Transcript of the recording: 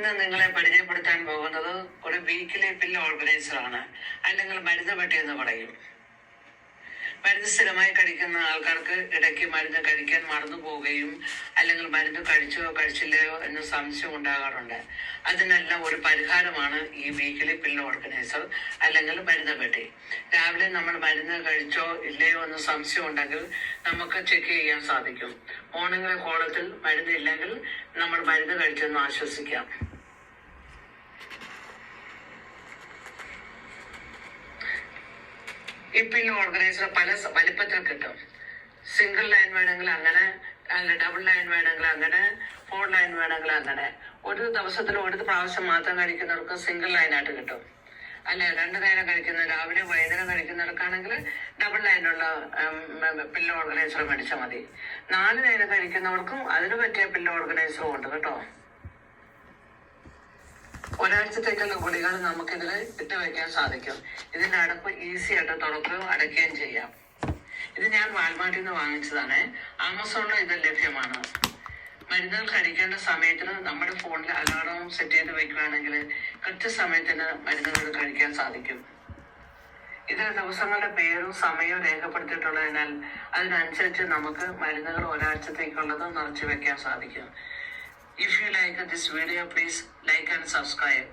ഇന്ന് നിങ്ങളെ പരിചയപ്പെടുത്താൻ പോകുന്നത് ഒരു വീക്കിലി പിൽ ഓർഗനൈസർ ആണ്, അല്ലെങ്കിൽ മരുന്ന് പെട്ടി എന്ന് പറയും. മരുന്ന് സ്ഥിരമായി കഴിക്കുന്ന ആൾക്കാർക്ക് ഇടയ്ക്ക് മരുന്ന് കഴിക്കാൻ മറന്നു പോവുകയും അല്ലെങ്കിൽ മരുന്ന് കഴിച്ചോ കഴിച്ചില്ലയോ എന്ന് സംശയം ഉണ്ടാകാറുണ്ട്. അതിനെല്ലാം ഒരു പരിഹാരമാണ് ഈ വീക്കിലി പിൽ ഓർഗനൈസർ അല്ലെങ്കിൽ മരുന്ന് പെട്ടി. രാവിലെ നമ്മൾ മരുന്ന് കഴിച്ചോ ഇല്ലയോ എന്ന് സംശയം ഉണ്ടെങ്കിൽ നമുക്ക് ചെക്ക് ചെയ്യാൻ സാധിക്കും. മോർണിംഗിലെ കോളത്തിൽ മരുന്ന് ഇല്ലെങ്കിൽ നമ്മൾ മരുന്ന് കഴിച്ചെന്ന് ആശ്വസിക്കാം. ഈ പിൻ ഓർഗനൈസർ പല വലിപ്പത്തിൽ കിട്ടും. സിംഗിൾ ലൈൻ വേണമെങ്കിൽ അങ്ങനെ, അല്ല ഡബിൾ ലൈൻ വേണമെങ്കിൽ അങ്ങനെ, 4 ലൈൻ വേണമെങ്കിൽ അങ്ങനെ. ഒരു ദിവസത്തിൽ ഒരു പ്രാവശ്യം മാത്രം കഴിക്കുന്നവർക്ക് സിംഗിൾ ലൈനായിട്ട് കിട്ടും. അല്ലെ 2 നേരം കഴിക്കുന്ന, രാവിലെ വൈകുന്നേരം കഴിക്കുന്നവർക്കാണെങ്കിൽ ഡബിൾ ലൈനുള്ള പില്ലോ ഓർഗനൈസർ മേടിച്ചാൽ മതി. 4 നേരം കഴിക്കുന്നവർക്കും അതിന് പറ്റിയ പില്ലോ ഓർഗനൈസറും ഉണ്ട് കേട്ടോ. ഒരാഴ്ചത്തേക്കുള്ള ഗുളികൾ നമുക്കിതിൽ ഇട്ട് വെക്കാൻ സാധിക്കും. ഇതിന്റെ അടപ്പ് ഈസി ആയിട്ട് തുറക്കുകയും അടയ്ക്കുകയും ചെയ്യാം. ഇത് ഞാൻ വാൽമാർട്ടിൽ നിന്ന് വാങ്ങിച്ചതാണ്. ആമസോണിൽ ഇത് ലഭ്യമാണ്. മരുന്നുകൾ കഴിക്കേണ്ട സമയത്തിന് നമ്മുടെ ഫോണിൽ അലാറം സെറ്റ് ചെയ്ത് വെക്കുകയാണെങ്കിൽ കൃത്യസമയത്തിന് മരുന്നുകൾ കഴിക്കാൻ സാധിക്കും. ഇതിൽ ദിവസങ്ങളുടെ പേരും സമയവും രേഖപ്പെടുത്തിയിട്ടുള്ളതിനാൽ അതിനനുസരിച്ച് നമുക്ക് മരുന്നുകൾ ഒരാഴ്ചത്തേക്കുള്ളത് നിറച്ചു വെക്കാൻ സാധിക്കും. If you like this video, please like and subscribe.